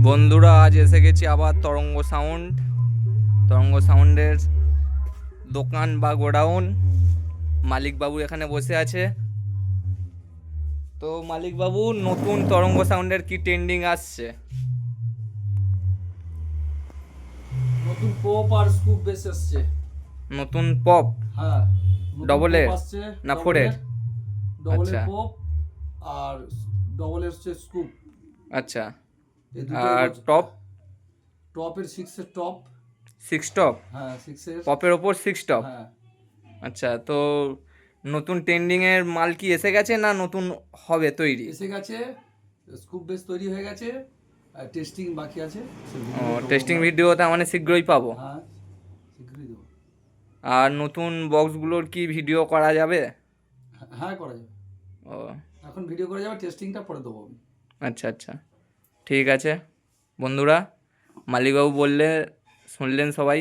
বন্ধুরা, আজ এসে গেছি আবার তরঙ্গ সাউন্ডের দোকান বা গোডাউন। মালিকবাবু এখানে বসে আছে। তো মালিকবাবু, নতুন তরঙ্গ সাউন্ডের কি ট্রেন্ডিং আসছে? নতুন পপ আর স্কুপ বেস আসছে। নতুন পপ হ্যাঁ, নতুন ডবল পপ এর আসছে। না ফোর এর? ডবলের আচ্ছা পপ আর ডবলের হচ্ছে স্কুপ। আচ্ছা। এই দুটো আর এবছর টপ? টপের 6 এর টপ। Six top? হ্যাঁ, 6 এর। পপের ওপর সিক্স টপ? হ্যাঁ, আচ্ছা। তো নতুন ট্রেন্ডিং এর মাল কি এসে গেছে না নতুন হবে তৈরি? এসে গেছে। স্কুপ বেস তৈরি হয়ে গেছে, আর টেস্টিং বাকি আছে। সে ও, ভিডিও দেবো টেস্টিং আমরা। ভিডিওতে মানে শীঘ্রই পাবো? হ্যাঁ, শীঘ্রই দেবো। আর নতুন বক্সগুলোর কি ভিডিও করা যাবে? হ্যাঁ, করা যাবে। ও এখন ভিডিও করা যাবে, টেস্টিংটা পরে দেবো আমি। আচ্ছা আচ্ছা, ঠিক আছে। বন্ধুরা, মালিকবাবু বললে শুনলেন সবাই।